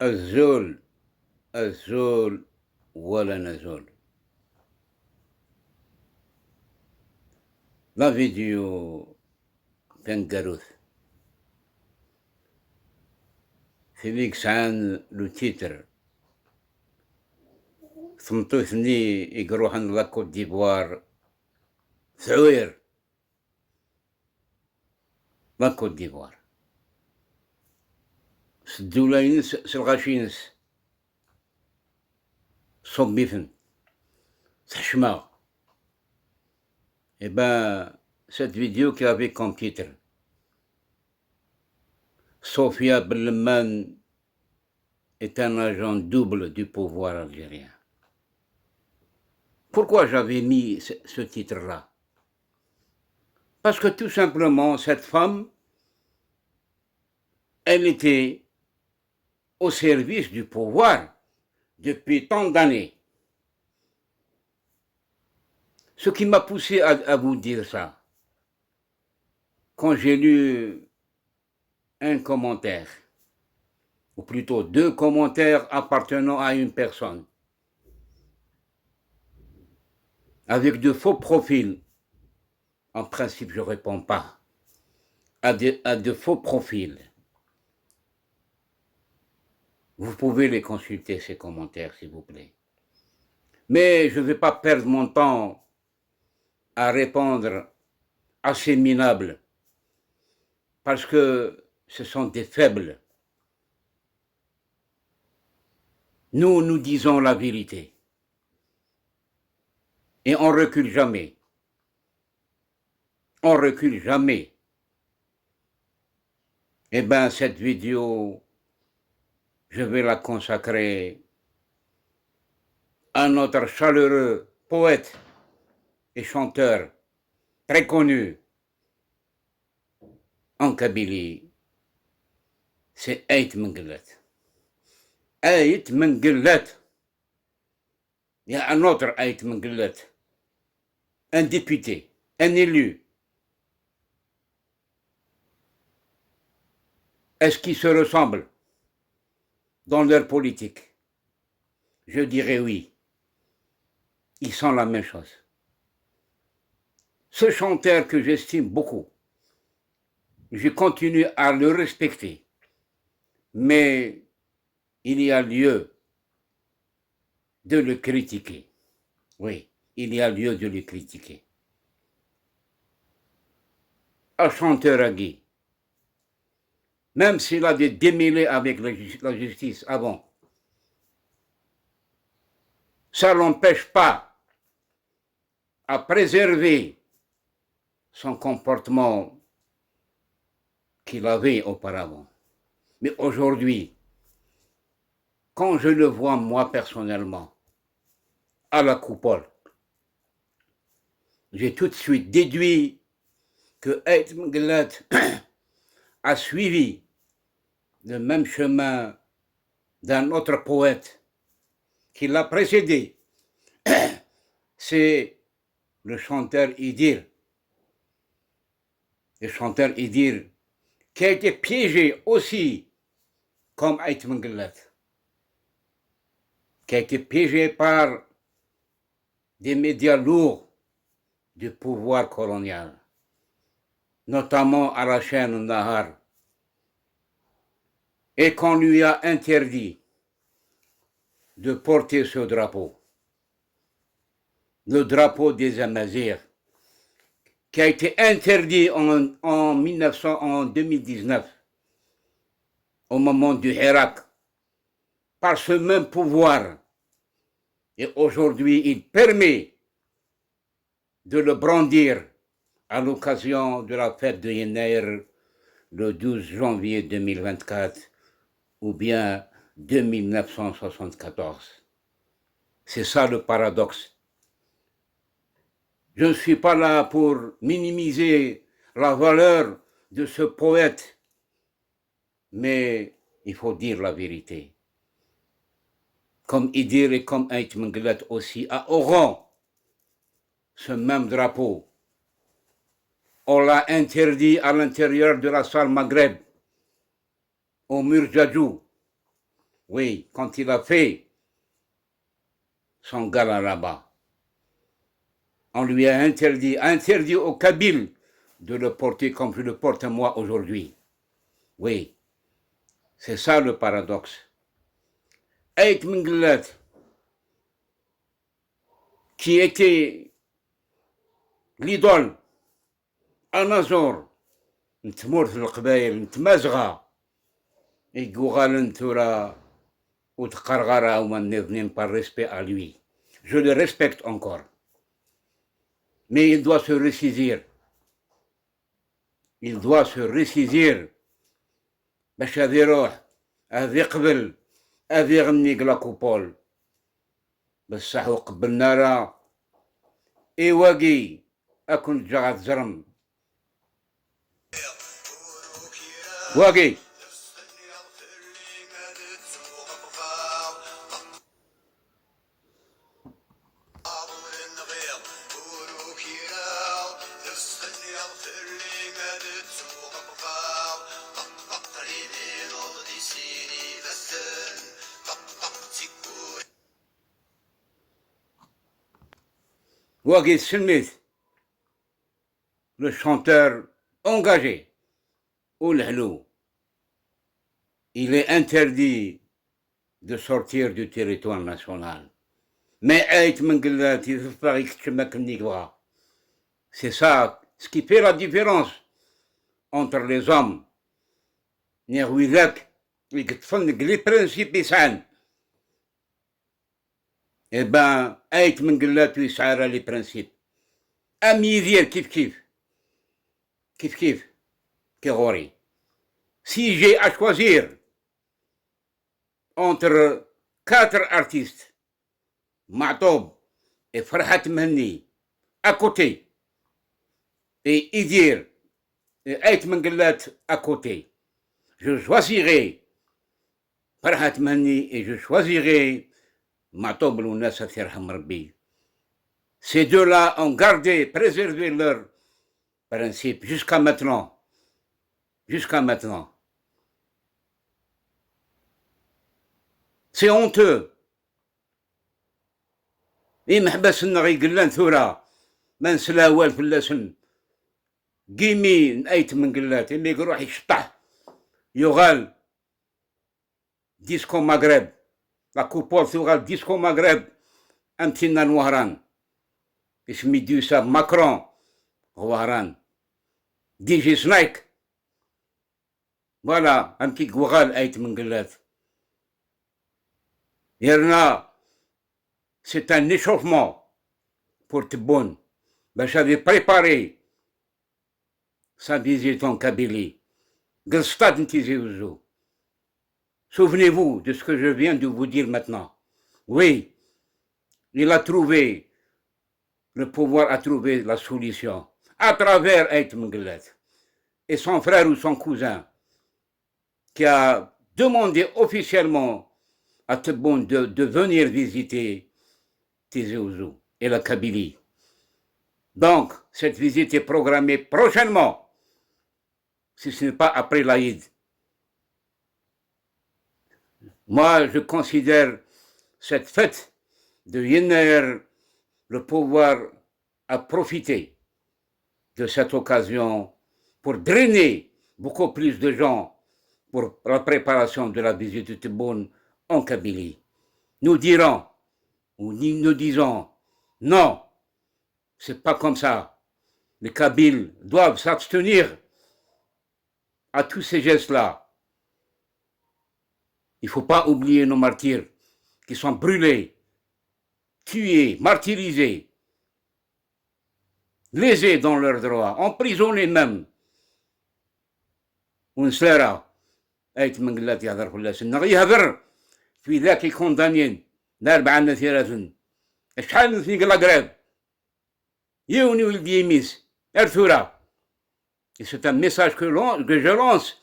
الزول الزول ولا نزول. La vidéo Pengaruth. Félix عن لو تيتر ثمطوثني يقروح عن لا كوت ديفوار ثعوير لا كوت ديفوار سدولاينس سلغاشينس صبيفن تحشما. Et ben, cette vidéo qui avait comme titre Sofia Belleman est un agent double du pouvoir algérien. Pourquoi j'avais mis ce titre-là? Parce que tout simplement, cette femme, elle était au service du pouvoir depuis tant d'années. Ce qui m'a poussé à vous dire ça, quand j'ai lu un commentaire, ou plutôt 2 commentaires appartenant à une personne, avec de faux profils, en principe je ne réponds pas à de faux profils. Vous pouvez les consulter, ces commentaires, s'il vous plaît. Mais je ne vais pas perdre mon temps à répondre à ces minables, parce que ce sont des faibles. Nous disons la vérité. Et on ne recule jamais. On ne recule jamais. Eh bien, cette vidéo, je vais la consacrer à notre chaleureux poète et chanteur très connu en Kabylie, c'est Aït Menguellet. Aït Menguellet. Il y a un autre Aït Menguellet, un député, un élu. Est-ce qu'ils se ressemblent dans leur politique? Je dirais oui. Ils sont la même chose. Ce chanteur que j'estime beaucoup, je continue à le respecter, mais il y a lieu de le critiquer. Oui, il y a lieu de le critiquer. Un chanteur à Guy, même s'il a des démêlés avec la justice avant, ça ne l'empêche pas à préserver son comportement qu'il avait auparavant. Mais aujourd'hui, quand je le vois moi personnellement à la coupole, j'ai tout de suite déduit que Aït Menguellet a suivi le même chemin d'un autre poète qui l'a précédé. C'est le chanteur Idir. Le chanteur Idir qui a été piégé aussi comme Aït Menguellet, qui a été piégé par des médias lourds du pouvoir colonial, notamment à la chaîne Nahar, et qu'on lui a interdit de porter ce drapeau, le drapeau des Amazirs, qui a été interdit en 2019, au moment du Hirak, par ce même pouvoir. Et aujourd'hui, il permet de le brandir à l'occasion de la fête de Yenneir, le 12 janvier 2024, ou bien 2974. C'est ça le paradoxe. Je ne suis pas là pour minimiser la valeur de ce poète, mais il faut dire la vérité. Comme Idir et comme Aït Menguellet aussi à Oran, ce même drapeau. On l'a interdit à l'intérieur de la salle Maghreb, au mur Djadjou. Oui, quand il a fait son gala là-bas, on lui a interdit aux Kabyles de le porter comme je le porte moi aujourd'hui. Oui, c'est ça le paradoxe. Ait Minglet, qui était l'idole, Anazor, نتمورت القبايل نتمازغة يقوغال نتورا وتقرغرة وما نظنين par respect à lui. Je le respecte encore. Mais il doit se ressaisir. Il doit se ressaisir. باش هذي يروح هذي قبل هذي يغني قلا كوبول بصح وقبلنا راه إيواقي أكون جاغات زرم واقي واقي سميت le chanteur engagé والهلو. Il est interdit de sortir du territoire national. Mais Ait Mengelat, il faut que tu me c'est ça, ce qui fait la différence entre les hommes. Les principes يسعن. Eh ben, Ait Mengelat يسعر les principes. Amizir kif كغوري. Si j'ai à choisir entre 4 artistes, Ma'tob et Farhat Mehni, à côté, et Idir et Ait Mengelat à côté, je choisirai Farhat Mehni et je choisirai Ma'tob Lounassa Firham Rabbi. Ces deux-là ont gardé, préservé leurs principes jusqu'à maintenant. Jusqu'à maintenant. C'est honteux. محبس النغي قلان ثورة ما نسلا وال في اللسن قيمي نأيت من قلات اللي يروح يشطح يغال ديسكو مغرب لا كوبول ثوغال ديسكو مغرب أمتنا الوهران اسمي ديوسا ماكرون وهران دي جي سنايك فوالا أمتي قوغال أيت من قلات يرنا c'est un échauffement pour Tebboune. J'avais préparé sa visite en Kabylie. Souvenez-vous de ce que je viens de vous dire maintenant. Oui, il a trouvé, le pouvoir a trouvé la solution à travers Ait Mengelet et son frère ou son cousin qui a demandé officiellement à Tebboune de venir visiter Tizi Ouzou et la Kabylie. Donc, cette visite est programmée prochainement, si ce n'est pas après l'Aïd. Moi, je considère cette fête de Yenner, le pouvoir a profité de cette occasion pour drainer beaucoup plus de gens pour la préparation de la visite de Tebboune en Kabylie. Nous dirons, ou nous disons, non, c'est pas comme ça. Les Kabyles doivent s'abstenir à tous ces gestes-là. Il ne faut pas oublier nos martyrs qui sont brûlés, tués, martyrisés, lésés dans leurs droits, emprisonnés même. ونسارة أيت من قلات يهضر كل سنة يهضر في ذاك الكوندانيين دار بعنا ثلاثة شحال نثني قلا قراب يوني ولدي يميس ارثورا. Et c'est un message que je lance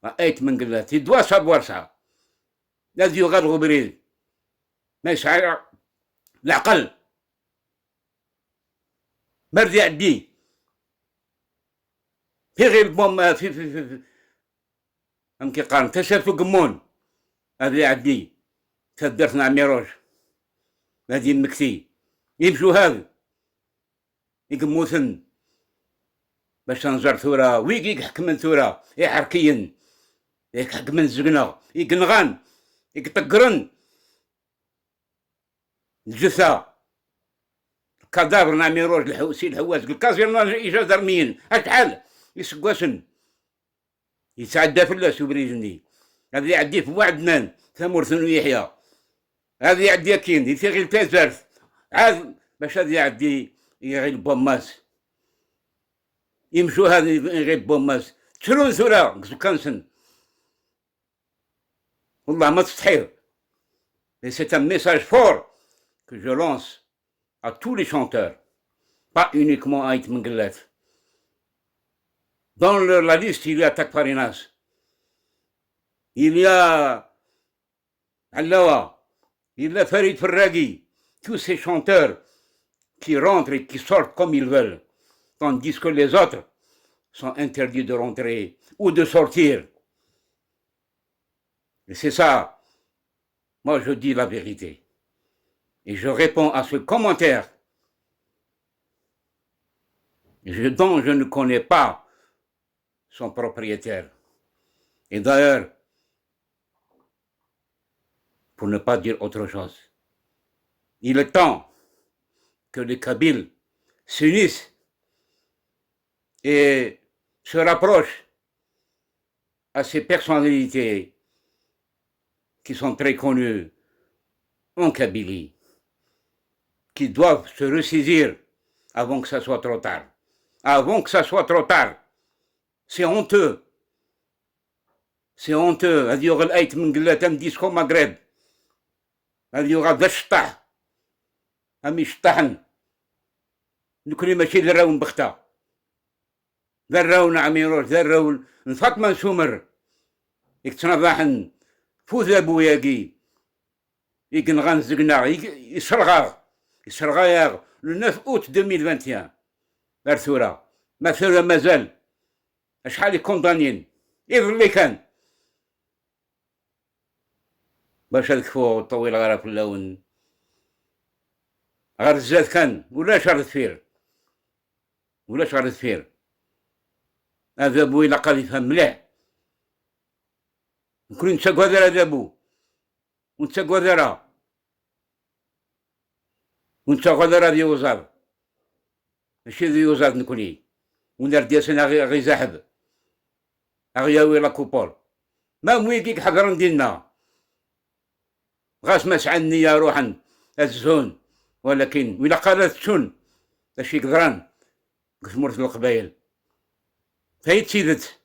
à Ait Mengelat. Il doit savoir ça. لازم يغرغوا بريد ما يشعر العقل مرد يعدي في غير بوم في أم كي قارن تشرف قمون هذا يعدي تدرت عميروج هذه المكتي يمشوا هذا يقموثن باش تنزر ثورة ويك يحكمن ثورة يحركين يحكمن زقنا يقنغان يقطقرن الجثة كادافر نعميروج الحوسي الحواس الكازيرنا إجازة رميين أشحال يسقوسن يتعدى فلاس وبريزني هذا يعدي في وعدنان ثمورثن ويحيى هذا يعدي كين يثيغي التازرث عاد باش هذا يعدي يغير بوماس يمشوا هذا يغير بوماس تشرون ثورة كانسن والله ما تستحير. Et c'est un message fort que je lance à tous les chanteurs, pas uniquement à Aït Mengelet. Dans la liste, il y a Takfarinas, il y a Allawa, il y a Farid Ferragui, tous ces chanteurs qui rentrent et qui sortent comme ils veulent, tandis que les autres sont interdits de rentrer ou de sortir. Et c'est ça, moi je dis la vérité. Et je réponds à ce commentaire dont je ne connais pas son propriétaire. Et d'ailleurs, pour ne pas dire autre chose, il est temps que les Kabyles s'unissent et se rapprochent à ces personnalités qui sont très connues en Kabylie, qui doivent se ressaisir avant que ça soit trop tard. Avant que ça soit trop tard. C'est honteux. C'est honteux. هذه يغل أيت من قلة أم ديسكو مغرب. هذه يغل ذا الشطح. أم يشطحن. نكوني ماشي ذراون بختا. ذراون عميروش ذراون فاطمة سومر. يكتنضحن فوز أبوياكي. يكنغان زقنا يسرغا le 9 août 2021 الثورة ما ثورة مازال شحال كوندانيين اللي كان باش الكفو طويل غير في اللون غير الزاد كان ولا شرط فير هذا بوي لقد يفهم مليح نكون نتا كوادر هذا بو ونتا كوادر ونتا كوادر هذه وزار ماشي ذي وزار نكوني وندار دياسنا غي زاحب أغياوي لا كوبول ما مويكيك حضرن ديالنا غاس ما سعني يا روحا الزون ولكن ولا قالت تشون اش يقدران كثمرت القبايل فهي تسيدت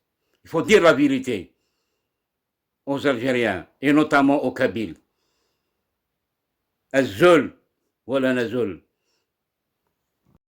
il faut dire la vérité aux Algériens et notamment aux Kabyles الزول ولا نزول